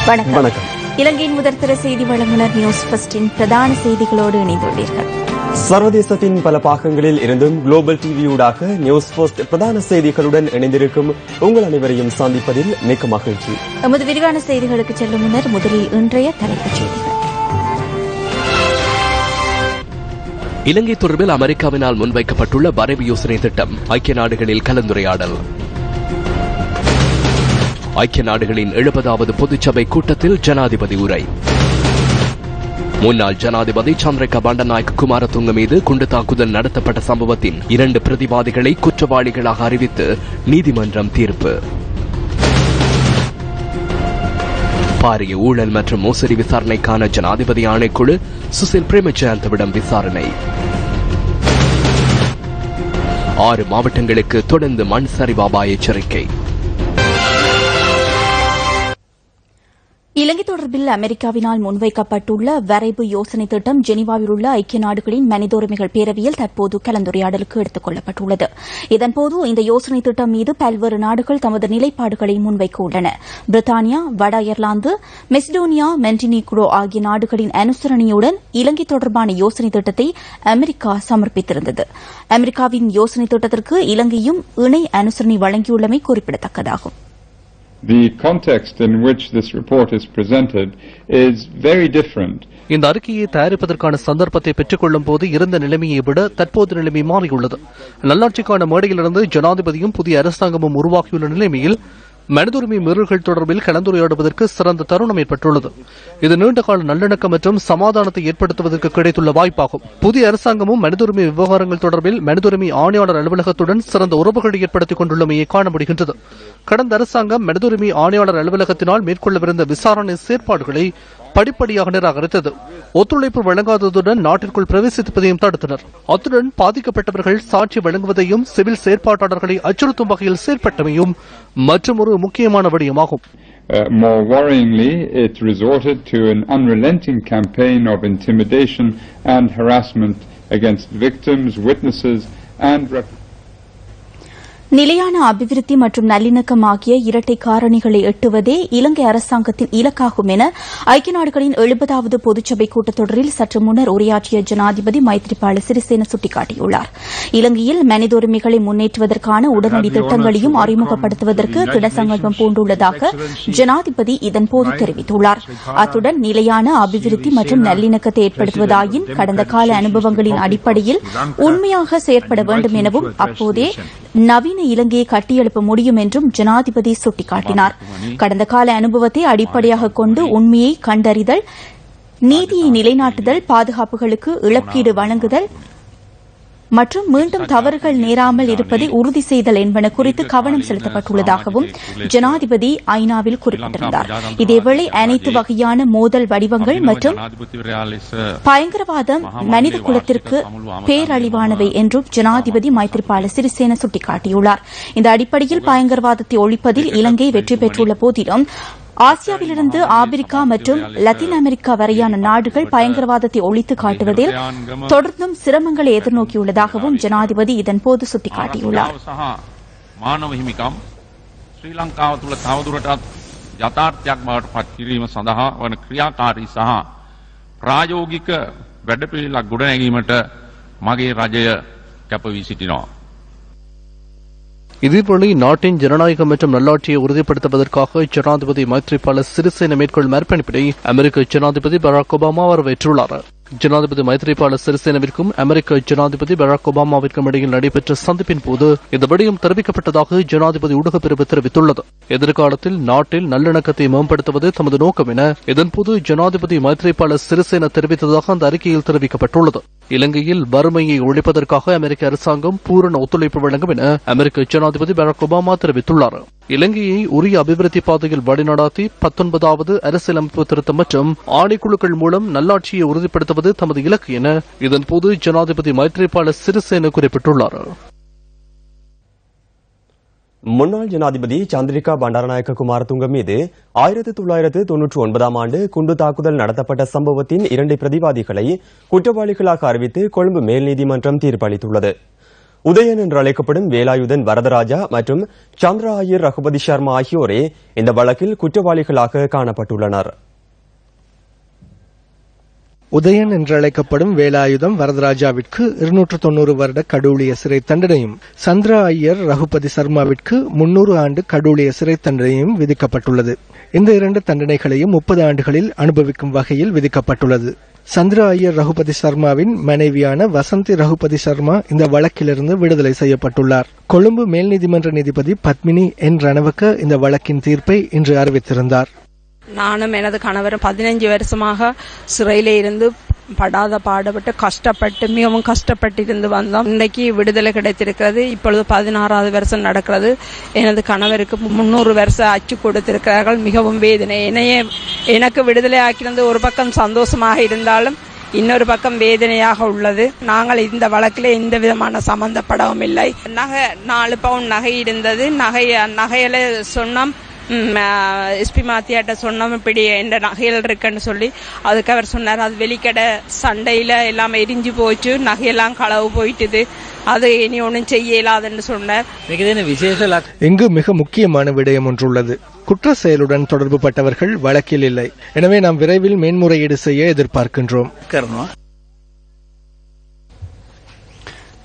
வணக்கம். இலங்கையின் முதற்தர செய்தி வழங்குனர் நியூஸ் ஃபர்ஸ்டின் பிரதான செய்திகளோடு இணைந்துள்ளீர்கள். சர்வதேசத்தின் பல பாகங்களில் இருந்தும் குளோபல் டிவியூடாக நியூஸ் ஃபர்ஸ்ட் பிரதான செய்திகளுடன் இணைந்திருக்கும் உங்கள் அனைவரையும் சந்திப்பதில் மிக்க மகிழ்ச்சி. நமது விரிவான செய்திகளுக்கு செல்லும் முன்னர் முதலில் இன்றைய தலைப்புச் செய்திகள். இலங்கை தொடர்பில் அமெரிக்காவினால் முன்வைக்கப்பட்டுள்ள வரைவு யோசனை திட்டம், ஐக்கிய நாடுகளில் கலந்துரையாடல். ஐக்கிய நாடுகளின் 70வது பொதுச்சபை கூட்டத்தில் ஜனாதிபதி உரை. முன்னாள் ஜனாதிபதி சந்திரிகா பண்டநாயக்க குமாரதுங்க மீது குண்டு தாக்குதல் நடத்தப்பட்ட சம்பவத்தின் 2 பிரதிவாதிகளை குற்றவாளிகளாக அறிவித்து நீதிமன்றம் தீர்ப்பு. பாரிய ஊழல் மற்றும் மோசடி விசாரணைக்கான ஜனாதிபதி ஆணைக்குழு சுசில் பிரேமஜயந்தவிடம் விசாரணை. 6 மாவட்டங்களுக்கு தொடர்ந்து மண் சரிவு அபாய எச்சரிக்கை. இலங்கை தொடர்பில் அமெரிக்காவினால் முன்வைக்கப்பட்டுள்ள வரைவு யோசனை திட்டம் ஜெனீவாவில் உள்ள ஐக்கிய நாடுகளின் மனித உரிமைகள் பேரவையில் தற்போது கலந்துரையாடலுக்கு எடுத்துக் கொள்ளப்பட்டுள்ளது. இதன்போது இந்த யோசனை திட்டம் மீது பல்வேறு நாடுகள் தமது நிலைப்பாடுகளை முன்வைக்க உள்ளன. பிரித்தானியா, வட அயர்லாந்து, மெசிடோனியா, மென்டினீக்ரோ ஆகிய நாடுகளின் அனுசரணையுடன் இலங்கை தொடர்பான யோசனை திட்டத்தை அமெரிக்கா சமர்ப்பித்திருந்தது. அமெரிக்காவின் யோசனை திட்டத்திற்கு இலங்கையும் இணை அனுசரணை வழங்கியுள்ளமை குறிப்பிடத்தக்கதாகும். The context in which this report is presented is very different. இந்த அறிக்கையை தயாரிப்பதற்கான சந்தர்ப்பத்தை பெற்றுக் கொள்ளும் போது இருந்த நிலைமையை விட தற்போது நிலைமை மாறியுள்ளது. நல்லாட்சிக்கான மேடையிலிருந்து ஜனாதிபதியும் புதிய அரசாங்கமும் உருவாக்கியுள்ள நிலைமையில் மனித உரிமை மீறல்கள் தொடர்பில் கலந்துரையாடுவதற்கு சிறந்த தருணம் ஏற்பட்டுள்ளது. இது நீண்டகால நல்லிணக்கம் மற்றும் சமாதானத்தை ஏற்படுத்துவதற்கு கிடைத்துள்ள வாய்ப்பாகும். புதிய அரசாங்கமும் மனித உரிமை விவகாரங்கள் தொடர்பில் மனித உரிமை ஆணையாளர் அலுவலகத்துடன் சிறந்த உறவுகளை ஏற்படுத்திக் கொண்டுள்ளமையை காண முடிகின்றது. கடந்த அரசாங்கம் மனித உரிமை ஆணையாளர் அலுவலகத்தினால் மேற்கொள்ளவிருந்த விசாரணை செயற்பாடுகளை படிப்படியாக நிராகரித்தது. ஒத்துழைப்பு வழங்காததுடன் நாட்டிற்குள் பிரவேசிப்பதையும் தடுத்தனர். அத்துடன் பாதிக்கப்பட்டவர்கள் சாட்சி வழங்குவதையும் சிவில் செயற்பாட்டாளர்களை அச்சுறுத்தும் வகையில் செயற்பட்டமையும் மற்றொரு முக்கியமான விடயமாகும். More worryingly, it resorted to an unrelenting campaign of intimidation and harassment against victims, witnesses and நிலையான அபிவிருத்தி மற்றும் நல்லிணக்கம் ஆகிய இரட்டை காரணிகளை எட்டுவதே இலங்கை அரசாங்கத்தின் இலக்காகும் என ஐக்கிய நாடுகளின் 70வது பொதுச்சபை கூட்டத்தொடரில் சற்று முன்னர் உரையாற்றிய ஜனாதிபதி மைத்ரிபால சிறிசேன சுட்டிக்காட்டியுள்ளார். இலங்கையில் மனித உரிமைகளை முன்னேற்றுவதற்கான உடனடி திட்டங்களையும் அறிமுகப்படுத்துவதற்கு திடசங்கல்பம் பூண்டுள்ளதாக ஜனாதிபதி இதன்போது தெரிவித்துள்ளார். அத்துடன் நிலையான அபிவிருத்தி மற்றும் நல்லிணக்கத்தை ஏற்படுத்துவதாயின் கடந்த கால அனுபவங்களின் அடிப்படையில் உண்மையாக செயற்பட வேண்டும் எனவும் அப்போதே நவீன இலங்கையை கட்டியெழுப்ப முடியும் என்றும் ஜனாதிபதி சுட்டிக்காட்டினார். கடந்த கால அனுபவத்தை அடிப்படையாக கொண்டு உண்மையை கண்டறிதல், நீதியை நிலைநாட்டுதல், பாதுகாப்புகளுக்கு இழப்பீடு வழங்குதல் மற்றும் மீண்டும் தவறுகள் நேராமல் இருப்பதை உறுதி செய்தல் என்பன குறித்து கவனம் செலுத்தப்பட்டுள்ளதாகவும் ஜனாதிபதி ஐநாவில் குறிப்பிட்டிருந்தார். இதேவேளை அனைத்து வகையான மோதல் வடிவங்கள் மற்றும் பயங்கரவாதம் மனித குலத்திற்கு பேரழிவானவை என்றும் ஜனாதிபதி மைத்ரிபால சிறிசேன சுட்டிக்காட்டியுள்ளார். இந்த அடிப்படையில் பயங்கரவாதத்தை ஒழிப்பதில் இலங்கை வெற்றி பெற்றுள்ள போதிலும் ஆசியாவிலிருந்து ஆப்பிரிக்கா மற்றும் லத்தீன் அமெரிக்கா வரையான நாடுகள் பயங்கரவாதத்தை ஒழித்து காட்டுவதில் தொடர்ந்தும் சிரமங்களை எதிர்நோக்கியுள்ளதாகவும் ஜனாதிபதி இதன்போது சுட்டிக்காட்டியுள்ளார். මානව හිමිකම් ශ්‍රී ලංකාව තුළ තවදුරටත් යථාර්ථයක් බවට පත් කිරීම සඳහා වන ක්‍රියාකාරී සහ ප්‍රායෝගික වැඩපිළිවෙලක් ගොඩනැගීමට මගේ රජය කැපවී සිටිනවා. இதேவேளை நாட்டின் ஜனநாயகம் மற்றும் நல்லாட்சியை உறுதிப்படுத்துவதற்காக ஜனாதிபதி மைத்ரிபால சிறிசேன மேற்கொள்ளும் அர்ப்பணிப்பினை அமெரிக்க ஜனாதிபதி பராக் ஒபாமா வரவேற்றுள்ளார். ஜனாதிபதி மைத்ரிபால சிறிசேனவிற்கும் அமெரிக்க ஜனாதிபதி பராக் ஒபாமாவிற்கும் இடையில் நடைபெற்ற சந்திப்பின் போது இந்த விடயம் தெரிவிக்கப்பட்டதாக ஜனாதிபதி ஊடகப் பிரிவு தெரிவித்துள்ளது. எதிர்காலத்தில் நாட்டில் நல்லிணக்கத்தை மேம்படுத்துவது தமது நோக்கம் என இதன்போது ஜனாதிபதி மைத்ரிபால சிறிசேன தெரிவித்ததாக அந்த அறிக்கையில் தெரிவிக்கப்பட்டுள்ளது. இலங்கையில் வறுமையை ஒழிப்பதற்காக அமெரிக்க அரசாங்கம் பூரண ஒத்துழைப்பு வழங்கும் என அமெரிக்க ஜனாதிபதி பராக் ஒபாமா தெரிவித்துள்ளார். இலங்கையை உரிய அபிவிருத்தி பாதையில் வழிநடாத்தி 19வது அரசியலமைப்பு திருத்தம் மற்றும் ஆணைக்குழுக்கள் மூலம் நல்லாட்சியை உறுதிப்படுத்துவது தமது இலக்கு என இதன்போது ஜனாதிபதி மைத்ரிபால சிறிசேன குறிப்பிட்டுள்ளார். முன்னாள் ஜனாதிபதி சந்திரிகா பண்டாரநாயக்க குமாரதுங்க மீது 1999ஆம் ஆண்டு குண்டு தாக்குதல் நடத்தப்பட்ட சம்பவத்தின் 2 பிரதிவாதிகளை குற்றவாளிகளாக அறிவித்து கொழும்பு மேல் நீதிமன்றம் தீர்ப்பளித்துள்ளது. உதயன் என்று அழைக்கப்படும் வேலாயுதன் வரதராஜா மற்றும் சந்திரா ஐயர் ரகுபதி சர்மா ஆகியோரே இந்த வழக்கில் குற்றவாளிகளாக காணப்பட்டுள்ளனர். உதயன் என்று அழைக்கப்படும் வேலாயுதம் வரதராஜாவிற்கு 290 வருட கடூழிய சிறை தண்டனையும், சந்திரா ஐயர் ரகுபதி சர்மாவிற்கு 300 ஆண்டு கடூழிய சிறை தண்டனையும் விதிக்கப்பட்டுள்ளது. இந்த 2 தண்டனைகளையும் 30 ஆண்டுகளில் அனுபவிக்கும் வகையில் விதிக்கப்பட்டுள்ளது. சந்திரா ஐயர் ரகுபதி சர்மாவின் மனைவியான வசந்தி ரகுபதி சர்மா இந்த வழக்கிலிருந்து விடுதலை செய்யப்பட்டுள்ளார். கொழும்பு மேல் நீதிமன்ற நீதிபதி பத்மினி என் ரணவக்க இந்த வழக்கின் தீர்ப்பை இன்று அறிவித்திருந்தார். நானும் எனது கணவரும் 15 வருஷமாக சிறையில இருந்து படாத பாடுபட்டு கஷ்டப்பட்டு மிகவும் கஷ்டப்பட்டிருந்து வந்தோம். இன்றைக்கு விடுதலை கிடைத்திருக்கிறது. இப்பொழுது 16வது வருஷம் நடக்கிறது. எனது கணவருக்கு 300 வருஷம் அச்சு கொடுத்திருக்கிறார்கள். மிகவும் வேதனை. எனக்கு விடுதலை ஆக்கியிருந்த ஒரு பக்கம் சந்தோஷமாக இருந்தாலும் இன்னொரு பக்கம் வேதனையாக உள்ளது. நாங்கள் இந்த வழக்கில் எந்த விதமான சம்பந்தப்படவும் இல்லை. நகை 4 பவுன் நகை இருந்தது. நகையில சொன்னோம், எஸ்பி மாத்தியாட்ட சொன்னோம் இப்படி எந்த நகைகள் இருக்குன்னு சொல்லி. அதுக்கு அவர் சொன்னார், அது வெளிக்கடை சண்டையில எல்லாம் எரிஞ்சு போச்சு, நகையெல்லாம் களவு போயிட்டுது, அது இனி ஒன்றும் செய்யலாதுன்னு சொன்னார். இங்கு மிக முக்கியமான விடயம் ஒன்றுள்ளது. குற்ற செயலுடன் தொடர்பு பட்டவர்கள் வழக்கில் இல்லை. எனவே நாம் விரைவில் மேன்முறையீடு செய்ய எதிர்பார்க்கின்றோம்.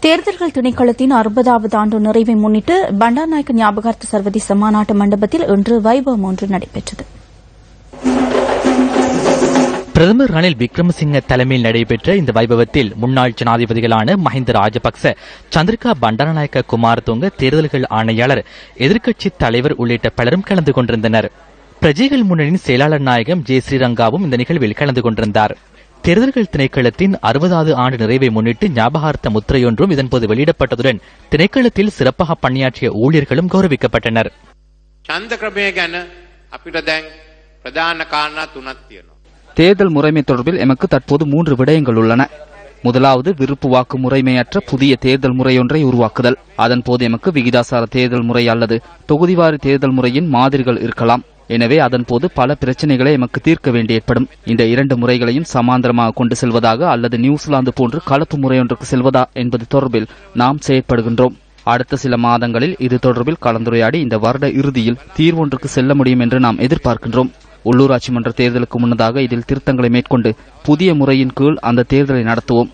தேர்தல்கள் திணைக்களத்தின் 60வது ஆண்டு நிறைவை முன்னிட்டு பண்டார்நாயக்க ஞாபகார்த்த சர்வதேச மாநாட்டு மண்டபத்தில் இன்று வைபவம் ஒன்று நடைபெற்றது. பிரதமர் ரணில் விக்ரமசிங்க தலைமையில் நடைபெற்ற இந்த வைபவத்தில் முன்னாள் ஜனாதிபதிகளான மஹிந்த ராஜபக்ச, சந்திரிகா பண்டாரநாயக்க குமாரதுங்க, தேர்தல்கள் ஆணையாளர், எதிர்க்கட்சித் தலைவர் உள்ளிட்ட பலரும் கலந்து கொண்டிருந்தனர். பிரஜைகள் முன்னணியின் செயலாளர் நாயகம் ஜே ஸ்ரீரங்காவும் இந்த நிகழ்வில் கலந்து கொண்டிருந்தார். தேர்தல்கள் திணைக்களத்தின் 60வது ஆண்டு நிறைவை முன்னிட்டு ஞாபகார்த்த முத்திரையொன்றும் இதன்போது வெளியிடப்பட்டதுடன் திணைக்களத்தில் சிறப்பாக பணியாற்றிய ஊழியர்களும் கௌரவிக்கப்பட்டனர். தேர்தல் முறைமை தொடர்பில் எமக்கு தற்போது 3 விடயங்கள் உள்ளன. முதலாவது, விருப்பு வாக்கு முறைமையற்ற புதிய தேர்தல் முறையொன்றை உருவாக்குதல். அதன்போது எமக்கு விகிதாசார தேர்தல் முறை அல்லது தொகுதிவாரி தேர்தல் முறையின் மாதிரிகள் இருக்கலாம். எனவே அதன்போது பல பிரச்சனைகளை எமக்கு தீர்க்க வேண்டி ஏற்படும். இந்த 2 முறைகளையும் சமாந்தரமாக கொண்டு செல்வதாக அல்லது நியூசிலாந்து போன்று கலப்பு முறையொன்றுக்கு செல்வதா என்பது தொடர்பில் நாம் செயற்படுகின்றோம். அடுத்த சில மாதங்களில் இது தொடர்பில் கலந்துரையாடி இந்த வருட இறுதியில் தீர்வொன்றுக்கு செல்ல முடியும் என்று நாம் எதிர்பார்க்கின்றோம். உள்ளூராட்சி மன்ற தேர்தலுக்கு முன்னதாக இதில் திருத்தங்களை மேற்கொண்டு புதிய முறையின் கீழ் அந்த தேர்தலை நடத்துவோம்.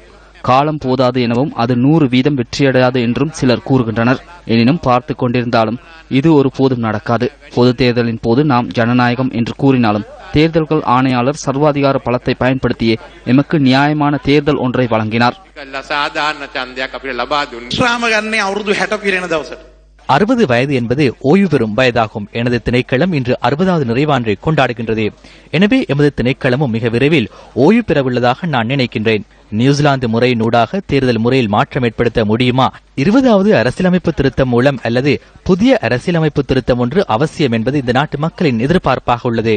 காலம் போதாது எனவும் அது 100% வெற்றியடையாது என்றும் சிலர் கூறுகின்றனர். எனினும் பார்த்து கொண்டிருந்தாலும் இது ஒரு போதும் நடக்காது. பொது தேர்தலின் போது நாம் ஜனநாயகம் என்று கூறினாலும் தேர்தல்கள் ஆணையாளர் சர்வாதிகார பலத்தை பயன்படுத்தியே எமக்கு நியாயமான தேர்தல் ஒன்றை வழங்கினார். 60 வயது என்பது ஓய்வு பெறும் வயதாகும். எனது திணைக்களம் இன்று 60வது நிறைவாண்டை கொண்டாடுகின்றது. எனவே எமது திணைக்களமும் மிக விரைவில் ஓய்வு பெறவுள்ளதாக நான் நினைக்கின்றேன். நியூசிலாந்து முறையினூடாக தேர்தல் முறையில் மாற்றம் ஏற்படுத்த முடியுமா? 20வது அரசியலமைப்பு திருத்தம் மூலம் அல்லது புதிய அரசியலமைப்பு திருத்தம் ஒன்று அவசியம் என்பது இந்த நாட்டு மக்களின் எதிர்பார்ப்பாக உள்ளது.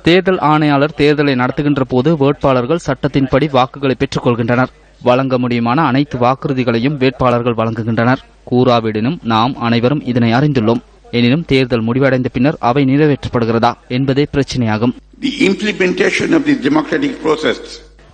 தேர்தல் ஆணையாளர் தேர்தலை நடத்துகின்ற போது வேட்பாளர்கள் சட்டத்தின்படி வாக்குகளை பெற்றுக் கொள்கின்றனர். வழங்க முடியுமான அனைத்து வாக்குறுதிகளையும் வேட்பாளர்கள் வழங்குகின்றனர். கூறாவிடனும் நாம் அனைவரும் இதனை அறிந்துள்ளோம். எனினும் தேர்தல் முடிவடைந்த பின்னர் அவை நிறைவேற்றப்படுகிறதா என்பதே பிரச்சனையாகும்.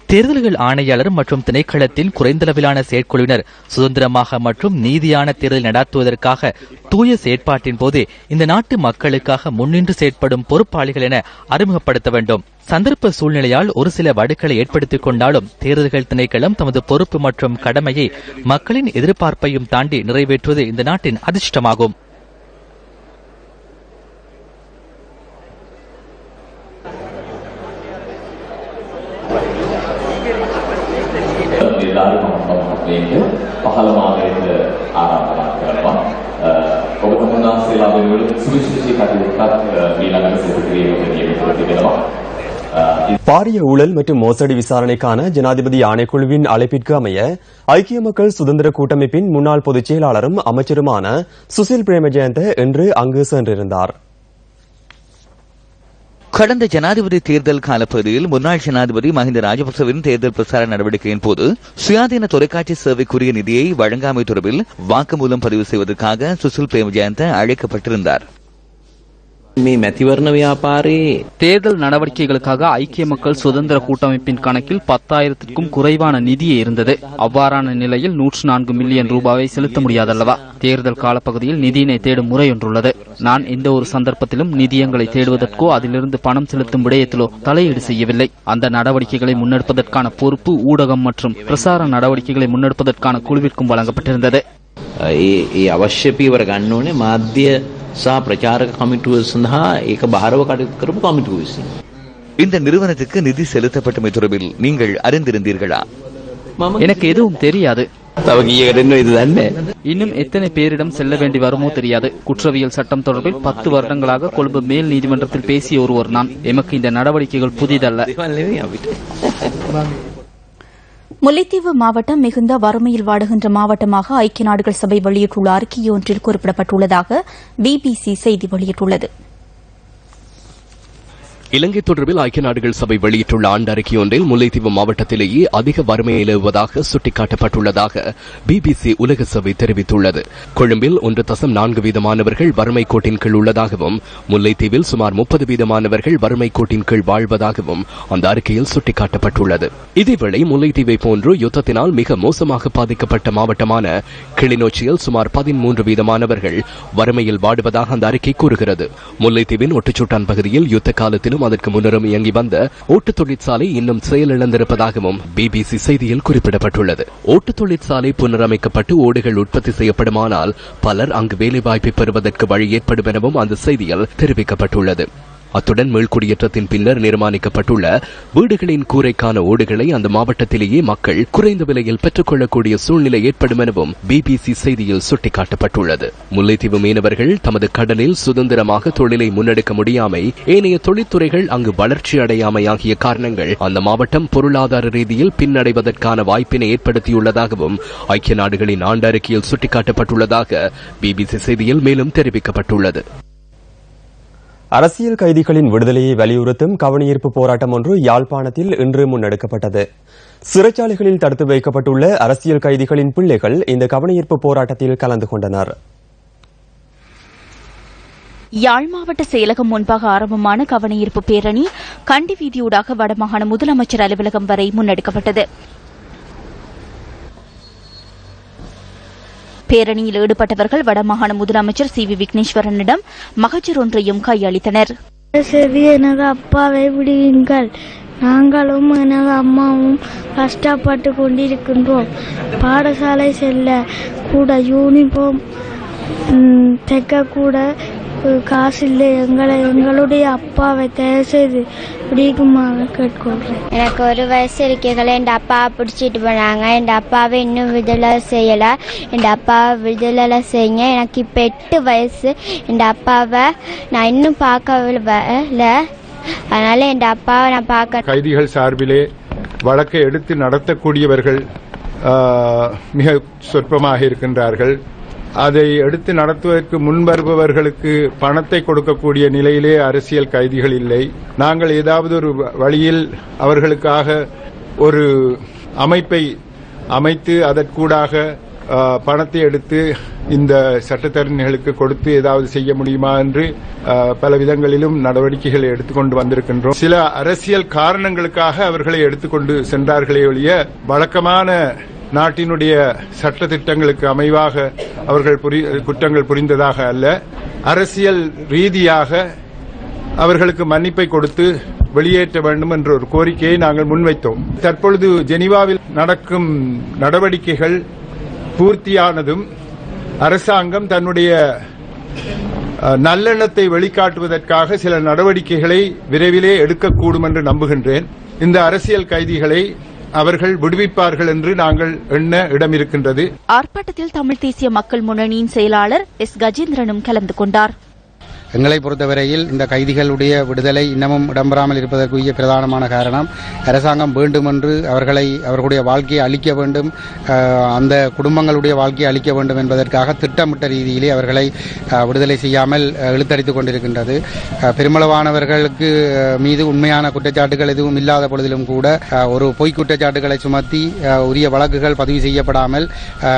தேர்தல்கள் ஆணையாளர் மற்றும் திணைக்களத்தின் குறைந்தளவிலான செயற்குழுவினர் சுதந்திரமாக மற்றும் நீதியான தேர்தல் நடத்துவதற்காக தூய செயற்பாட்டின் போது இந்த நாட்டு மக்களுக்காக முன்னின்று செயற்படும் பொறுப்பாளிகள் என அறிமுகப்படுத்த வேண்டும். சந்தர்ப்ப சூழ்நிலையால் ஒரு சில வடுக்களை ஏற்படுத்திக் கொண்டாலும் தேர்தல்கள் திணைக்களம் தமது பொறுப்பு மற்றும் கடமையை மக்களின் எதிர்பார்ப்பையும் தாண்டி நிறைவேற்றுவது இந்த நாட்டின் அதிர்ஷ்டமாகும். பாரிய ஊழல் மற்றும் மோசடி விசாரணைக்கான ஜனாதிபதி ஆணைக்குழுவின் அழைப்பிற்கு அமைய ஐக்கிய மக்கள் சுதந்திர கூட்டமைப்பின் முன்னாள் பொதுச் செயலாளரும் அமைச்சருமான சுசில் பிரேமஜயந்த இன்று அங்கு சென்றிருந்தார். கடந்த ஜனாதிபதி தேர்தல் காலப்பகுதியில் முன்னாள் ஜனாதிபதி மஹிந்த ராஜபக்சவின் தேர்தல் பிரச்சார நடவடிக்கையின் போது சுயாதீன தொலைக்காட்சி சேவைக்குரிய நிதியை வழங்காமை தொடர்பில் வாக்குமூலம் பதிவு செய்வதற்காக சுசில் பிரேமஜயந்த அழைக்கப்பட்டிருந்தார். தேர்தல் நடவடிக்கைகளுக்காக ஐக்கிய மக்கள் சுதந்திர கூட்டமைப்பின் கணக்கில் 10,000க்கும் குறைவான நிதியே இருந்தது. அவ்வாறான நிலையில் 104 மில்லியன் ரூபாவை செலுத்த முடியாதல்லவா? தேர்தல் காலப்பகுதியில் நிதியினை தேடும் முறை ஒன்றுள்ளது. நான் எந்த ஒரு சந்தர்ப்பத்திலும் நிதியங்களை தேடுவதற்கோ அதிலிருந்து பணம் செலுத்தும் விடயத்திலோ தலையீடு செய்யவில்லை. அந்த நடவடிக்கைகளை முன்னெடுப்பதற்கான பொறுப்பு ஊடகம் மற்றும் பிரசார நடவடிக்கைகளை முன்னெடுப்பதற்கான குழுவிற்கும் வழங்கப்பட்டிருந்தது. අවශ්‍ය පියවර ගන්න ඕනේ මාධ්‍ය සහ ප්‍රචාරක කමිටුව සඳහා ඒක බාරව කටයුතු කරපු කමිටුව විසින්. இந்த நிறுவனத்துக்கு நிதி செலுத்தப்பட்டமை தொடர்பில் நீங்கள் அறிந்திருந்தீர்களா? எனக்கு எதுவும் தெரியாது. இன்னும் எத்தனை பேரிடம் செல்ல வேண்டி வருமோ தெரியாது. குற்றவியல் சட்டம் தொடர்பில் 10 வருடங்களாக கொழும்பு மேல் நீதிமன்றத்தில் பேசிய ஒருவர் நான். எமக்கு இந்த நடவடிக்கைகள் புதிதல்ல. முல்லைத்தீவு மாவட்டம் மிகுந்த வறுமையில் வாடுகின்ற மாவட்டமாக ஐக்கிய நாடுகள் சபை வெளியிட்டுள்ள அறிக்கையொன்றில் குறிப்பிடப்பட்டுள்ளதாக பிபிசி செய்தி வெளியிட்டுள்ளது. இலங்கை தொடர்பில் ஐக்கிய நாடுகள் சபை வெளியிட்டுள்ள ஆண்டு அறிக்கையொன்றில் முல்லைத்தீவு மாவட்டத்திலேயே அதிக வறுமை நிலவுவதாக சுட்டிக்காட்டப்பட்டுள்ளதாக பிபிசி உலக சபை தெரிவித்துள்ளது. கொழும்பில் 1.4 மாணவர்கள் வறுமை கோட்டின் கீழ் உள்ளதாகவும் முல்லைத்தீவில் சுமார் 30 மாணவர்கள் வறுமை கோட்டின் கீழ் வாழ்வதாகவும் அந்த அறிக்கையில் சுட்டிக்காட்டப்பட்டுள்ளது. இதேவேளை முல்லைத்தீவை போன்று யுத்தத்தினால் மிக மோசமாக பாதிக்கப்பட்ட மாவட்டமான கிளிநொச்சியில் சுமார் 13 மாணவர்கள் வறுமையில் வாடுவதாக அந்த அறிக்கை கூறுகிறது. முல்லைத்தீவின் ஒட்டுச்சூட்டான் பகுதியில் யுத்த காலத்திலும் அதற்கு முன்னரும் இயங்கி வந்த ஓட்டு தொழிற்சாலை இன்னும் செயலிழந்திருப்பதாகவும் பிபிசி செய்தியில் குறிப்பிடப்பட்டுள்ளது. ஓட்டு தொழிற்சாலை புனரமைக்கப்பட்டு ஓடுகள் உற்பத்தி செய்யப்படுமானால் பலர் அங்கு வேலைவாய்ப்பை பெறுவதற்கு வழி ஏற்படும் எனவும் அந்த செய்தியில் தெரிவிக்கப்பட்டுள்ளது. அத்துடன் மீள்குடியேற்றத்தின் பின்னர் நிர்மாணிக்கப்பட்டுள்ள வீடுகளின் கூரைக்கான ஓடுகளை அந்த மாவட்டத்திலேயே மக்கள் குறைந்த விலையில் பெற்றுக்கொள்ளக்கூடிய சூழ்நிலை ஏற்படும் எனவும் பிபிசி செய்தியில் சுட்டிக்காட்டப்பட்டுள்ளது. முல்லைத்தீவு மீனவர்கள் தமது கடலில் சுதந்திரமாக தொழிலை முன்னெடுக்க முடியாமை, ஏனைய தொழில்துறைகள் அங்கு வளர்ச்சி அடையாமை ஆகிய காரணங்கள் அந்த மாவட்டம் பொருளாதார ரீதியில் பின்னடைவதற்கான வாய்ப்பினை ஏற்படுத்தியுள்ளதாகவும் ஐக்கிய நாடுகளின் ஆண்டு அறிக்கையில் சுட்டிக்காட்டப்பட்டுள்ளதாக பிபிசி செய்தியில் மேலும் தெரிவிக்கப்பட்டுள்ளது. அரசியல் கைதிகளின் விடுதலையை வலியுறுத்தும் கவனஈர்ப்பு போராட்டம் ஒன்று யாழ்ப்பாணத்தில் இன்று முன்னெடுக்கப்பட்டது. சிறைச்சாலைகளில் தடுத்து வைக்கப்பட்டுள்ள அரசியல் கைதிகளின் பிள்ளைகள் இந்த கவனஈர்ப்பு போராட்டத்தில் கலந்து கொண்டனர். யாழ் மாவட்ட செயலகம் முன்பாக ஆரம்பமான கவனஈர்ப்பு பேரணி கண்டி வீதியூடாக வடமாகாண முதலமைச்சர் அலுவலகம் வரை முன்னெடுக்கப்பட்டது. பேரணியில் ஈடுபட்டவர்கள் வடமாகாண முதலமைச்சர் சி வி விக்னேஸ்வரனிடம் மகஜர் ஒன்றையும் கையளித்தனர். எனது அப்பாவை விடுவீங்கள், நாங்களும் எனது அம்மாவும் கஷ்டப்பட்டு கொண்டிருக்கின்றோம். பாடசாலை செல்ல கூட யூனிஃபார்ம் தைக்க கூட காசு இல்லை. எங்களுடைய அப்பாவை தயவு செய்து பிடிக்குமாக கேட்கொள்றேன். எனக்கு 1 வயசு இருக்கைகளை என் அப்பா பிடிச்சிட்டு போனாங்க. என் அப்பாவை இன்னும் விடுதலை செய்யல. என் அப்பாவை விடுதலை செய்யுங்க. எனக்கு இப்ப 8 வயசு. என் அப்பாவை நான் இன்னும் பார்க்கவில்லை. அதனால என் அப்பாவை நான் பார்க்க. கைதிகள் சார்பிலே வழக்கை எடுத்து நடத்தக்கூடியவர்கள் மிக சொற்பமாக இருக்கின்றார்கள். அதை எடுத்து நடத்துவதற்கு முன்வருபவர்களுக்கு பணத்தை கொடுக்கக்கூடிய நிலையிலே அரசியல் கைதிகள் இல்லை. நாங்கள் ஏதாவது ஒரு வழியில் அவர்களுக்காக ஒரு அமைப்பை அமைத்து அதற்கூடாக பணத்தை எடுத்து இந்த சட்டத்தரணிகளுக்கு கொடுத்து ஏதாவது செய்ய முடியுமா என்று பல விதங்களிலும் நடவடிக்கைகளை எடுத்துக்கொண்டு வந்திருக்கின்றோம். சில அரசியல் காரணங்களுக்காக அவர்களை எடுத்துக்கொண்டு சென்றார்களே ஒழிய வழக்கமான நாட்டினுடைய சட்ட திட்டங்களுக்கு அமைவாக அவர்கள் குற்றங்கள் புரிந்ததாக அல்ல. அரசியல் ரீதியாக அவர்களுக்கு மன்னிப்பை கொடுத்து வெளியேற்ற வேண்டும் என்ற ஒரு கோரிக்கையை நாங்கள் முன்வைத்தோம். தற்பொழுது ஜெனீவாவில் நடக்கும் நடவடிக்கைகள் பூர்த்தியானதும் அரசாங்கம் தன்னுடைய நல்லெண்ணத்தை வெளிக்காட்டுவதற்காக சில நடவடிக்கைகளை விரைவிலே எடுக்கக்கூடும் என்று நம்புகின்றேன். இந்த அரசியல் கைதிகளை அவர்கள் விடுவிப்பார்கள் என்று நாங்கள் எண்ண இடம் இருக்கின்றது. ஆர்ப்பாட்டத்தில் தமிழ் தேசிய மக்கள் முன்னணியின் செயலாளர் எஸ் கஜேந்திரனும் கலந்து கொண்டார். எங்களை பொறுத்தவரையில் இந்த கைதிகளுடைய விடுதலை இன்னமும் இடம்பெறாமல் இருப்பதற்குரிய பிரதானமான காரணம் அரசாங்கம் வேண்டுமென்று அவர்களுடைய வாழ்க்கையை அளிக்க வேண்டும், அந்த குடும்பங்களுடைய வாழ்க்கையை அளிக்க வேண்டும் என்பதற்காக திட்டமிட்ட ரீதியிலே அவர்களை விடுதலை செய்யாமல் இழுத்தடித்துக் கொண்டிருக்கின்றது. பெருமளவானவர்களுக்கு மீது உண்மையான குற்றச்சாட்டுகள் எதுவும் இல்லாத பொழுதிலும் கூட ஒரு பொய் குற்றச்சாட்டுகளை சுமத்தி உரிய வழக்குகள் பதிவு செய்யப்படாமல்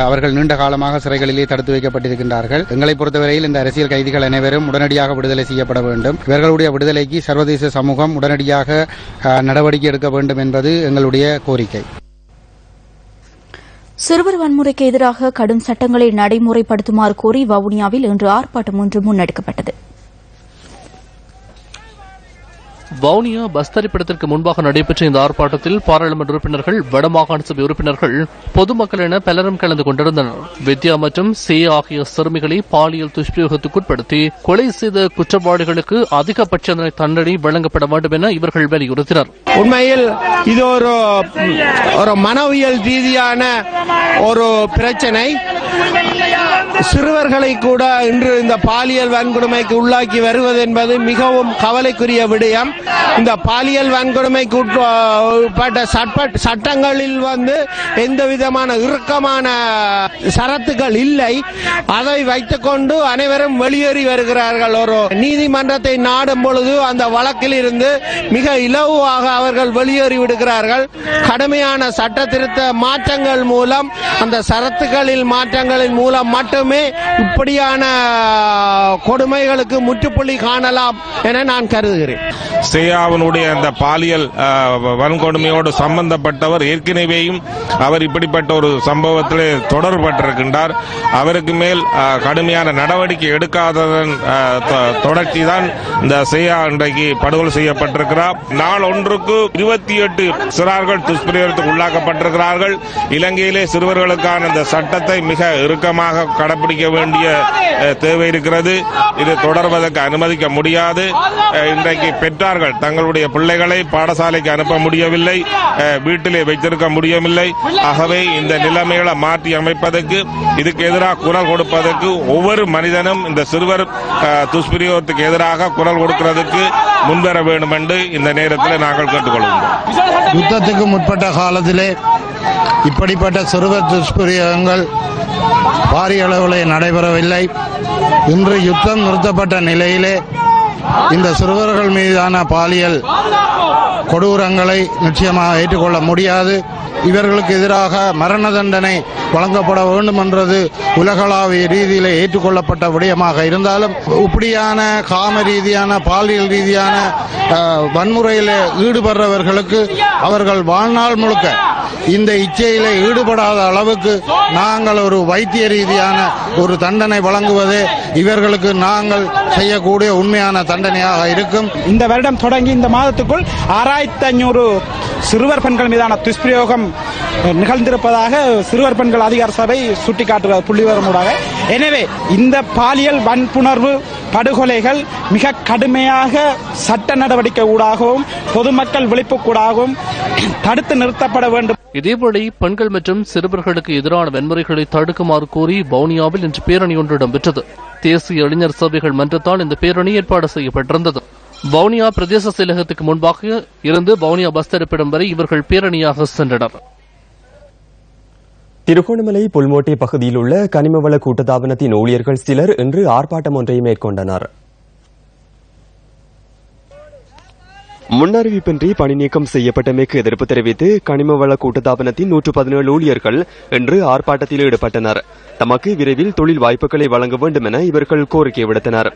அவர்கள் நீண்ட காலமாக சிறைகளிலே தடுத்து வைக்கப்பட்டிருக்கின்றார்கள். எங்களை பொறுத்தவரையில் இந்த அரசியல் கைதிகள் அனைவரும் உடனடியாக உடனடியாக விடுதலை செய்யப்பட வேண்டும். இவர்களுடைய விடுதலைக்கு சர்வதேச சமூகம் உடனடியாக நடவடிக்கை எடுக்க வேண்டும் என்பது எங்களுடைய கோரிக்கை. சிறுவர் வன்முறைக்கு எதிராக கடும் சட்டங்களை நடைமுறைப்படுத்துமாறு கோரி வவுனியாவில் இன்று ஆர்ப்பாட்டம் ஒன்று முன்னெடுக்கப்பட்டது. வவுனியா பஸ் தரிப்பிடத்திற்கு முன்பாக நடைபெற்ற இந்த ஆர்ப்பாட்டத்தில் பாராளுமன்ற உறுப்பினர்கள், வடமாகாண சபை உறுப்பினர்கள், பொதுமக்கள் என பலரும் கலந்து கொண்டிருந்தனர். வித்யா மற்றும் சே ஆகிய சிறுமிகளை பாலியல் துஷ்பிரயோகத்துக்குட்படுத்தி கொலை செய்த குற்றவாளிகளுக்கு அதிகபட்ச தண்டனை வழங்கப்பட வேண்டும் என இவர்கள் வலியுறுத்தினர். உண்மையில் இது ஒரு மனவியல் ரீதியான ஒரு பிரச்சனை. சிறுவர்களை கூட இன்று இந்த பாலியல் வன்கொடுமைக்கு உள்ளாக்கி வருவது என்பது மிகவும் கவலைக்குரிய விடயம். இந்த பாலியல் வன்கொடுமைக்கு உட்பட்ட சட்டங்களில் எந்த விதமான இறுக்கமான சரத்துகள் இல்லை. அதை வைத்துக் கொண்டு அனைவரும் வெளியேறி வருகிறார்கள். ஒரு நீதிமன்றத்தை நாடும் பொழுது அந்த வழக்கில் இருந்து மிக இலவாக அவர்கள் வெளியேறி விடுகிறார்கள். கடுமையான சட்ட திருத்த மாற்றங்கள் மூலம், அந்த சரத்துகளில் மாற்றங்களின் மூலம் மட்டுமே இப்படியான கொடுமைகளுக்கு முற்றுப்புள்ளி காணலாம் என நான் கருதுகிறேன். ஸ்ரேயாவினுடைய அந்த பாலியல் வன்கொடுமையோடு சம்பந்தப்பட்டவர் ஏற்கனவேயும் அவர் இப்படிப்பட்ட ஒரு சம்பவத்திலே தொடர்பட்டிருக்கின்றார். அவருக்கு மேல் கடுமையான நடவடிக்கை எடுக்காததன் தொடர்ச்சி தான் இந்த ஸ்ரேயா இன்றைக்கு படுகொலை செய்யப்பட்டிருக்கிறார். நாள் ஒன்றுக்கு 28 சிறார்கள் துஷ்பிரயோகத்துக்கு உள்ளாக்கப்பட்டிருக்கிறார்கள். இலங்கையிலே சிறுவர்களுக்கான இந்த சட்டத்தை மிக இறுக்கமாக கடைபிடிக்க வேண்டிய தேவை இருக்கிறது. இது தொடர்வதற்கு அனுமதிக்க முடியாது. இன்றைக்கு பெற்றார்கள் தங்களுடைய பிள்ளைகளை பாடசாலைக்கு அனுப்ப முடியவில்லை, வீட்டிலே வைத்திருக்க முடியவில்லை. ஆகவே இந்த நிலைமைகளை மாற்றி அமைப்பதற்கு, இதுக்கு எதிராக குரல் கொடுப்பதற்கு ஒவ்வொரு மனிதனும் இந்த சிறுவர் துஷ்பிரயோகத்துக்கு எதிராக குரல் கொடுக்கிறதுக்கு முன்வர வேண்டும் என்று இந்த நேரத்தில் நாங்கள் கேட்டுக்கொள்வோம். யுத்தத்துக்கு முற்பட்ட காலத்திலே இப்படிப்பட்ட சிறுவர் துஷ்பிரயோகங்கள் பாரிய அளவில் நடைபெறவில்லை. இன்று யுத்தம் நிறுத்தப்பட்ட நிலையிலே இந்த சிறுவர்கள் மீதான பாலியல் கொடூரங்களை நிச்சயமாக ஏற்றுக்கொள்ள முடியாது. இவர்களுக்கு எதிராக மரண தண்டனை வழங்கப்பட வேண்டும் என்றது உலகளாவிய ரீதியில் ஏற்றுக்கொள்ளப்பட்ட விடயமாக இருந்தாலும், இப்படியான காம ரீதியான பாலியல் ரீதியான வன்முறையில் ஈடுபடுறவர்களுக்கு அவர்கள் வாழ்நாள் முழுக்க இந்த இச்சையில ஈடுபடாத அளவுக்கு நாங்கள் ஒரு வைத்திய ரீதியான ஒரு தண்டனை வழங்குவதே இவர்களுக்கு நாங்கள் செய்யக்கூடிய உண்மையான தண்டனையாக இருக்கும். இந்த வருடம் தொடங்கி இந்த மாதத்துக்குள் 6500 சிறுவர் பெண்கள் மீதான துஷ்பிரயோகம் நிகழ்ந்திருப்பதாக சிறுவர் பெண்கள் அதிகார சபை சுட்டிக்காட்டுகிறது புள்ளிவிவரமூடாக. எனவே இந்த பாலியல் வன்புணர்வு படுகொலைகள் மிக கடுமையாக சட்ட நடவடிக்கை ஊடாகவும் பொதுமக்கள் விழிப்புக்கூடாகவும் தடுத்து நிறுத்தப்பட வேண்டும். இதேவேளை பெண்கள் மற்றும் சிறுவர்களுக்கு எதிரான வன்முறைகளை தடுக்குமாறு கோரி வவுனியாவில் இன்று பேரணி ஒன்று இடம்பெற்றது. தேசிய இளைஞர் சபைகள் மன்றத்தால் இந்த பேரணி ஏற்பாடு செய்யப்பட்டிருந்தது. வவுனியா பிரதேச செயலகத்துக்கு முன்பாக இருந்து வவுனியா பஸ் தரிப்பிடம் வரை இவர்கள் பேரணியாக சென்றனர். திருகோணமலை புல்மோட்டை பகுதியில் உள்ள கனிமவள கூட்டுத்தாபனத்தின் ஊழியர்கள் சிலர் இன்று ஆர்ப்பாட்டம் ஒன்றை மேற்கொண்டனர். முன்னறிவிப்பின்றி பணி நீக்கம் செய்யப்பட்டமைக்கு எதிர்ப்பு தெரிவித்து கனிமவள கூட்டுத்தாபனத்தின் 117 ஊழியர்கள் இன்று ஆர்ப்பாட்டத்தில் ஈடுபட்டனர். தமக்கு விரைவில் தொழில் வாய்ப்புகளை வழங்க வேண்டும் என இவர்கள் கோரிக்கை விடுத்தனர்.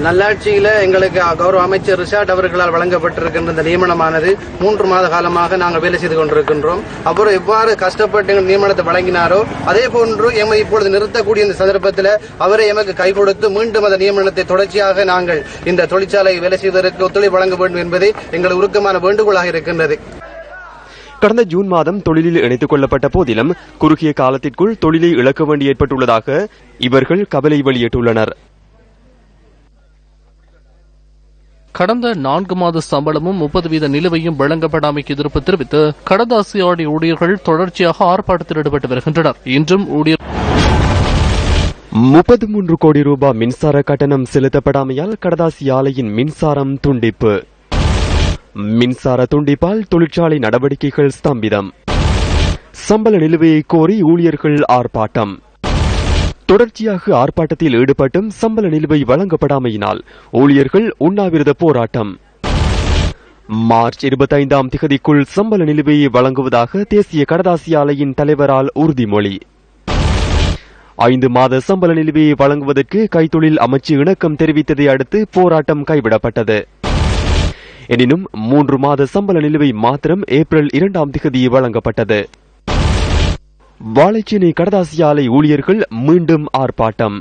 நல்லாட்சியில எங்களுக்கு கௌரவ அமைச்சர் ரிஷாட் அவர்களால் வழங்கப்பட்டிருக்கின்ற இந்த நியமனமானது 3 மாத காலமாக நாங்கள் வேலை செய்து கொண்டிருக்கின்றோம். அப்புறம் எவ்வாறு கஷ்டப்பட்டு எங்கள் நியமனத்தை வழங்கினாரோ அதே போன்று எம்மை இப்பொழுது நிறுத்தக்கூடிய இந்த சந்தர்ப்பத்தில் அவரை எமக்கு கை கொடுத்து மீண்டும் அந்த நியமனத்தை தொடர்ச்சியாக நாங்கள் இந்த தொழிற்சாலை வேலை செய்வதற்கு ஒத்துழைப்பு வழங்க வேண்டும் என்பதே எங்கள் உருக்கமான வேண்டுகோளாக இருக்கின்றது. கடந்த ஜூன் மாதம் தொழிலில் இணைத்துக் கொள்ளப்பட்ட போதிலும் குறுகிய காலத்திற்குள் தொழிலை இழக்க வேண்டி ஏற்பட்டுள்ளதாக இவர்கள் கவலை வெளியிட்டுள்ளனர். கடந்த 4 மாத சம்பளமும் 30% நிலுவையும் வழங்கப்படாமைக்கு எதிர்ப்பு தெரிவித்து கடதாசி ஆடி ஊழியர்கள் தொடர்ச்சியாக ஆர்ப்பாட்டத்தில் ஈடுபட்டு வருகின்றனர். இன்றும் ஊழியர் 33 கோடி ரூபாய் மின்சார கட்டணம் செலுத்தப்படாமையால் கடதாசி ஆலையின் மின்சாரம் துண்டிப்பு. மின்சார துண்டிப்பால் தொழிற்சாலை நடவடிக்கைகள் ஸ்தம்பிதம். சம்பள நிலுவையை கோரி ஊழியர்கள் ஆர்ப்பாட்டம். தொடர்ச்சியாக ஆர்ப்பாட்டத்தில் ஈடுபட்டும் சம்பள நிலுவை வழங்கப்படாமையினால் ஊழியர்கள் உண்ணாவிரத போராட்டம். மார்ச் 25ஆம் திகதிக்குள் சம்பள நிலுவையை வழங்குவதாக தேசிய கடதாசி ஆலையின் தலைவரால் உறுதிமொழி. 5 மாத சம்பள நிலுவையை வழங்குவதற்கு கைத்தொழில் அமைச்சு இணக்கம் தெரிவித்ததை அடுத்து போராட்டம் கைவிடப்பட்டது. எனினும் 3 மாத சம்பள நிலுவை மாத்திரம் ஏப்ரல் 2ஆம் தேதி வழங்கப்பட்டது. வாழைச்சேனை கடதாசி ஆலை ஊழியர்கள் மீண்டும் ஆர்ப்பாட்டம்.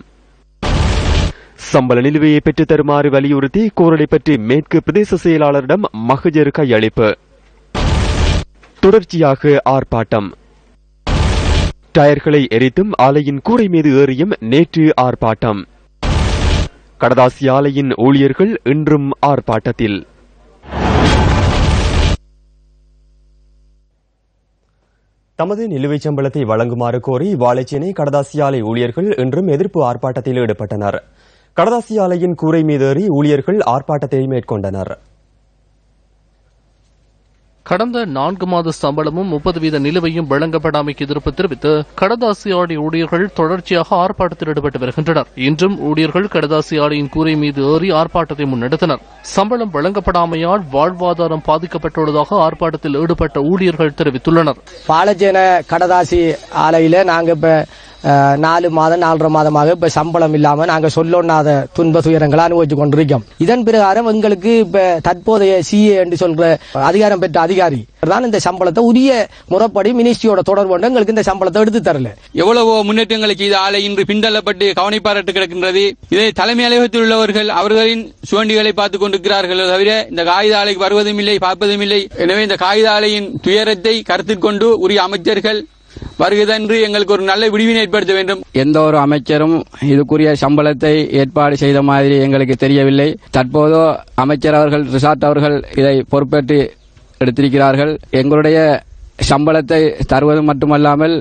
சம்பள நிலுவையை பெற்றுத் தருமாறு வலியுறுத்தி கோரளைப்பற்று மேற்கு பிரதேச செயலாளரிடம் மகஜர் கையளிப்பு. தொடர்ச்சியாக ஆர்ப்பாட்டம். டயர்களை எரித்தும் ஆலையின் கூரை மீது ஏறியும் நேற்று ஆர்ப்பாட்டம். கடதாசி ஆலையின் ஊழியர்கள் இன்றும் ஆர்ப்பாட்டத்தில். தமது நிலுவைச் சம்பளத்தை வழங்குமாறு கோரி வாழைச்சேனை கடதாசி ஆலை ஊழியர்கள் இன்றும் எதிர்ப்பு ஆர்ப்பாட்டத்தில் ஈடுபட்டனர். கடதாசி ஆலையின் கூரை மீதேறி ஊழியர்கள் ஆர்ப்பாட்டத்தை மேற்கொண்டனர். கடந்த 4 மாத சம்பளமும் 30% நிலுவையும் வழங்கப்படாமைக்கு எதிர்ப்பு தெரிவித்து கடதாசி ஆலை ஊழியர்கள் தொடர்ச்சியாக ஆர்ப்பாட்டத்தில் ஈடுபட்டு வருகின்றனர். இன்றும் ஊழியர்கள் கடதாசி ஆலையின் கூரை மீது ஏறி ஆர்ப்பாட்டத்தை முன்னெடுத்தனர். சம்பளம் வழங்கப்படாமையால் வாழ்வாதாரம் பாதிக்கப்பட்டுள்ளதாக ஆர்ப்பாட்டத்தில் ஈடுபட்ட ஊழியர்கள் தெரிவித்துள்ளனர். வாழைச்சேனை கடதாசி ஆலையில நாங்க இப்ப 4 மாதம் 4.5 மாதமாக இப்ப சம்பளம் இல்லாம நாங்க சொல்லொண்ணாத துன்ப துயரங்களை அனுபவிச்சு கொண்டிருக்கோம். இதன் பிரகாரம் எங்களுக்கு இப்ப தற்போதைய சிஏ என்று சொல்ற அதிகாரம் பெற்ற அதிகாரி தான் இந்த சம்பளத்தை உரிய முறைப்படி மினிஸ்ட்ரியோட தொடர்பு கொண்டு எங்களுக்கு இந்த சம்பளத்தை எடுத்து தரல. எவ்வளவோ முன்னேற்றங்களுக்கு இது ஆலை இன்று பின்தள்ளப்பட்டு கவனிப்பாரட்டு கிடக்கின்றது. இதை தலைமை அலுவலகத்தில் உள்ளவர்கள் அவர்களின் சுவண்டிகளை பார்த்துக் கொண்டிருக்கிறார்கள் தவிர இந்த காகித ஆலைக்கு வருவதும் இல்லை, பார்ப்பதும் இல்லை. எனவே இந்த காகித ஆலையின் துயரத்தை கருத்தில் கொண்டு உரிய அமைச்சர்கள் வருகிறதென்று எங்களுக்கு ஒரு நல்ல விடிவினை ஏற்படுத்த வேண்டும். எந்த ஒரு அமைச்சரும் இதுக்குரிய சம்பளத்தை ஏற்பாடு செய்த மாதிரி எங்களுக்கு தெரியவில்லை. தற்போது அமைச்சர் அவர்கள் ரிசார்ட் அவர்கள் இதை பொறுப்பேற்று எடுத்திருக்கிறார்கள். எங்களுடைய சம்பளத்தை தருவது மட்டுமல்லாமல்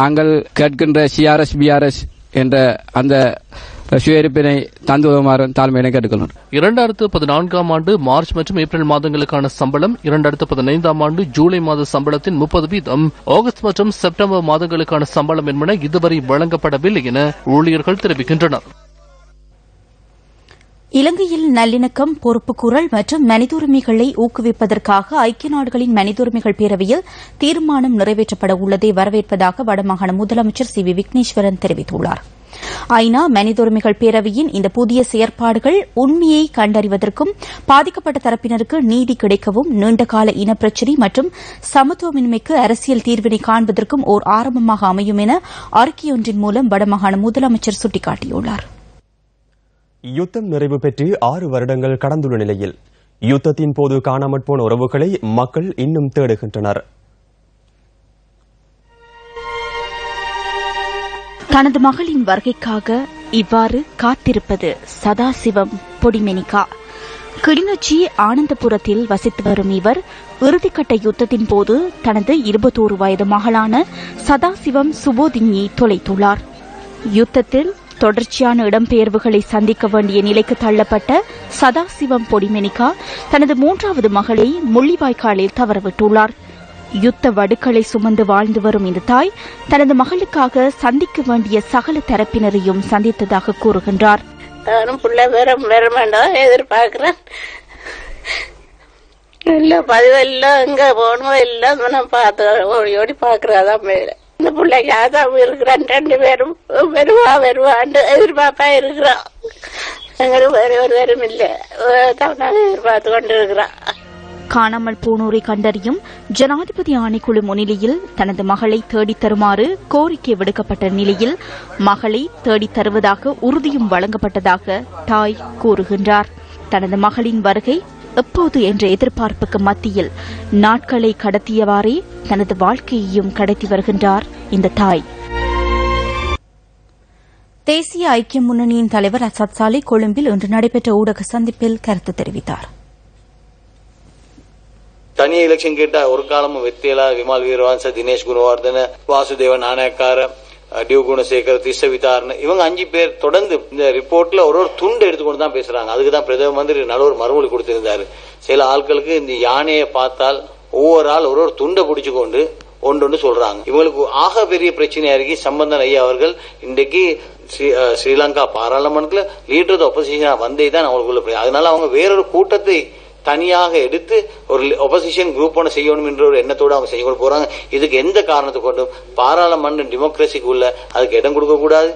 நாங்கள் கேட்கின்ற சிஆர்எஸ் பிஆர்எஸ் என்ற அந்த சுயரிப்பினை தந்துவதுமாறு தாழ்மையினை கேட்டுக்கொள்கிறோம். 2014ஆம் ஆண்டு மார்ச் மற்றும் ஏப்ரல் மாதங்களுக்கான சம்பளம், 2015ஆம் ஆண்டு ஜூலை மாத சம்பளத்தின் 30%, ஆகஸ்ட் மற்றும் செப்டம்பர் மாதங்களுக்கான சம்பளம் என்பன இதுவரை வழங்கப்படவில்லை என ஊழியர்கள் தெரிவிக்கின்றனர். இலங்கையில் நல்லிணக்கம், பொறுப்புக்கூறல் மற்றும் மனித உரிமைகளை ஊக்குவிப்பதற்காக ஐக்கிய நாடுகளின் மனித உரிமைகள் பேரவையில் தீர்மானம் நிறைவேற்றப்பட உள்ளதை வரவேற்பதாக வடமாகாண முதலமைச்சர் சி வி விக்னேஸ்வரன் தெரிவித்துள்ளார். ஐநா மனித உரிமைகள் பேரவையின் இந்த புதிய செயற்பாடுகள் உண்மையை கண்டறிவதற்கும் பாதிக்கப்பட்ட தரப்பினருக்கு நீதி கிடைக்கவும் நீண்டகால இனப்பிரச்சினை மற்றும் சமத்துவமின்மைக்கு அரசியல் தீர்வினை காண்பதற்கும் ஓர் ஆரம்பமாக அமையும் என அறிக்கையொன்றின் மூலம் வடமாகாண முதலமைச்சர் சுட்டிக்காட்டியுள்ளார். யுத்தம் நிறைவு பெற்று 6 வருடங்கள் கடந்துள்ள நிலையில் யுத்தத்தின் போது காணாமற் போன உறவுகளை மக்கள் இன்னும் தேடுகின்றனர். தனது மகளின் வருகைக்காக இவ்வாறு காத்திருப்பது சதாசிவம் பொடிமெனிகா. கிளிநொச்சி ஆனந்தபுரத்தில் வசித்து வரும் இவர் இறுதிக்கட்ட யுத்தத்தின் போது தனது 21 வயது மகளான சதாசிவம் சுபோதினியை தொலைத்துள்ளார். யுத்தத்தில் தொடர்ச்சியான இடம்பெயர்வுகளை சந்திக்க வேண்டிய நிலைக்கு தள்ளப்பட்ட சதாசிவம் பொடிமெனிகா தனது 3வது மகளை முள்ளிவாய்க்காலில் தவறவிட்டுள்ளார். யுத்த வடுக்களை சுமந்து வாழ்ந்து வரும் இந்த தாய் தனது மகளுக்காக சந்திக்க வேண்டிய சகல தரப்பினரையும் சந்தித்ததாக கூறுகின்றார். நானும் பிள்ளை வேண்டாம் எதிர்பார்க்கிறேன். இல்ல பதிவெல்லாம் எங்க போகணும் எல்லாம் நான் பார்த்து ஓடி ஓடி பாக்குறதான் மேல இந்த பிள்ளைக்கு அதான் இருக்கிறான். 2 பேரும் வருவான்னு எதிர்பார்ப்பா இருக்கிறான். எங்களுக்கு வேற ஒரு பேரும் இல்ல, எதிர்பார்த்து கொண்டு இருக்கிறான். காணாமல் போனோரை கண்டறியும் ஜனாதிபதி ஆணைக்குழு முன்னிலையில் தனது மகளை தேடித் தருமாறு கோரிக்கை விடுக்கப்பட்ட நிலையில் மகளை தேடித் தருவதாக உறுதியும் வழங்கப்பட்டதாக தாய் கூறுகின்றார். தனது மகளின் வருகை எப்போது என்ற எதிர்பார்ப்புக்கு மத்தியில் நாட்களை கடத்தியவாறே தனது வாழ்க்கையையும் கடத்தி வருகின்றார் இந்த தாய். தேசிய ஐக்கிய முன்னணியின் தலைவர் அசாத் சாலி கொழும்பில் இன்று நடைபெற்ற ஊடக சந்திப்பில் கருத்து தெரிவித்தார். தனி எலெக்ஷன் கேட்டா ஒரு காலமும் வெத்தியலா விமல் வீரவன்ச, தினேஷ் குணவர்தன, வாசுதேவ நாணயக்கார, டிவ் குணசேகர், திஸ்ஸ விதாரண, இவங்க 5 பேர் தொடர்ந்து இந்த ரிப்போர்ட்ல ஒரு துண்டு எடுத்துக்கொண்டு தான் பேசுறாங்க. அதுக்குதான் பிரதம மந்திரி நடுவர் மறுமொழி கொடுத்திருந்தாரு. சில ஆட்களுக்கு இந்த யானையை பார்த்தால் ஒவ்வொரு ஆள் ஒரு துண்டை பிடிச்சுக்கொண்டு ஒன்று சொல்றாங்க. இவங்களுக்கு ஆக பெரிய பிரச்சனையா இருக்கு. சம்பந்தன் ஐயா அவர்கள் இன்றைக்கு ஸ்ரீலங்கா பாராளுமன்றத்தில் லீடர் ஆஃப் ஒப்போசிஷனா வந்தே தான் அவங்களுக்குள்ள. அதனால அவங்க வேறொரு கூட்டத்தை தனியாக எடுத்து ஒரு ஒப்போசிஷன் குரூப் ஒன்று செய்யணும் என்ற ஒரு எண்ணத்தோடு அவங்க செய்ய போறாங்க. இதுக்கு எந்த காரணத்தை கொண்டும் பாராளுமன்ற டெமோக்ரஸிக்கு உள்ள அதுக்கு இடம் கொடுக்க கூடாது.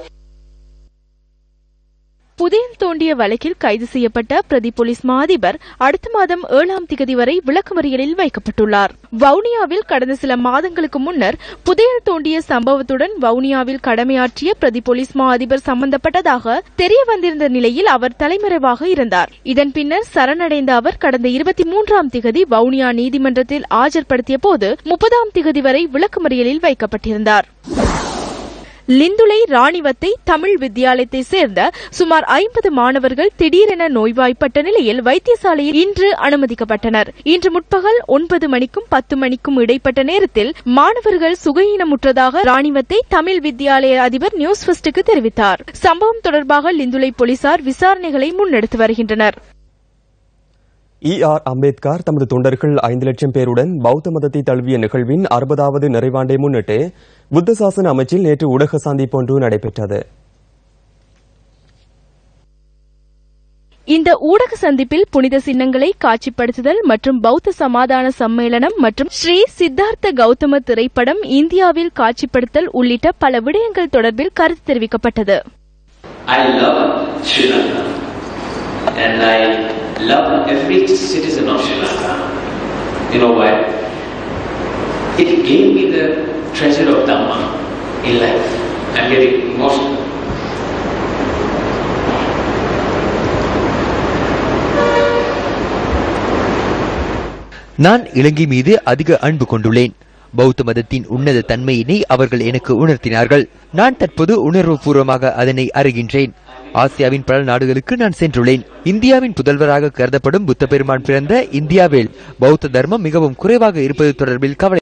புதையல் தோண்டிய வழக்கில் கைது செய்யப்பட்ட பிரதி போலீஸ் மா அதிபர் அடுத்த மாதம் 7ஆம் திகதி வரை விளக்கமறியலில் வைக்கப்பட்டுள்ளார். வவுனியாவில் கடந்த சில மாதங்களுக்கு முன்னர் புதையல் தோண்டிய சம்பவத்துடன் வவுனியாவில் கடமையாற்றிய பிரதி போலீஸ் மா அதிபர் சம்பந்தப்பட்டதாக தெரிய வந்திருந்த நிலையில் அவர் தலைமறைவாக இருந்தார். இதன் பின்னர் சரணடைந்த அவர் கடந்த 23ஆம் திகதி வவுனியா நீதிமன்றத்தில் ஆஜர்படுத்திய போது 30ஆம் திகதி வரை விளக்கமறியலில் வைக்கப்பட்டிருந்தார். லிந்துலை ராணிவத்தை தமிழ் வித்தியாலயத்தை சேர்ந்த சுமார் 50 மாணவர்கள் திடீரென நோய்வாய்ப்பட்ட நிலையில் வைத்தியசாலையில் இன்று அனுமதிக்கப்பட்டனர். இன்று முற்பகல் 9 மணிக்கும் 10 மணிக்கும் இடைப்பட்ட நேரத்தில் மாணவர்கள் சுகயீனமுற்றதாக ராணிவத்தை தமிழ் வித்தியாலய அதிபர் நியூஸ் ஃபர்ஸ்டுக்கு தெரிவித்தார். சம்பவம் தொடர்பாக லிந்துலை போலீசார் விசாரணைகளை முன்னெடுத்து வருகின்றனர். E.R. அம்பேத்கர் தமது தொண்டர்கள் 5 லட்சம் பேருடன் பௌத்த மதத்தை தழுவிய நிகழ்வின் 60வது நிறைவாண்டை முன்னிட்டு புத்த சாசன அமைச்சில் நேற்று ஊடக சந்திப்பு ஒன்று நடைபெற்றது. இந்த ஊடக சந்திப்பில் புனித சின்னங்களை காட்சிப்படுத்துதல் மற்றும் பௌத்த சமாதான சம்மேளனம் மற்றும் ஸ்ரீ சித்தார்த்த கௌதம திரைப்படம் இந்தியாவில் காட்சிப்படுத்தல் உள்ளிட்ட பல விடயங்கள் தொடர்பில் கருத்து தெரிவிக்கப்பட்டது. And I love every citizen of Sri Lanka. You know why? It gave me the treasure of Dhamma in life. I'm getting emotional. நான் இலங்கை மீது அதிக அன்பு கொண்டுள்ளேன். பௌத்த மதத்தின் உன்னத தன்மையினை அவர்கள் எனக்கு உணர்த்தினார்கள். நான் தற்போது உணர்வுபூர்வமாக அதனை அறிகின்றேன். ஆசியாவின் பல நாடுகளுக்கு நான் சென்றுள்ளேன். இந்தியாவின் புதல்வராக கருதப்படும் புத்த பெருமான் பிறந்த இந்தியாவில் பௌத்த தர்மம் மிகவும் குறைவாக இருப்பது தொடர்பில் கவலை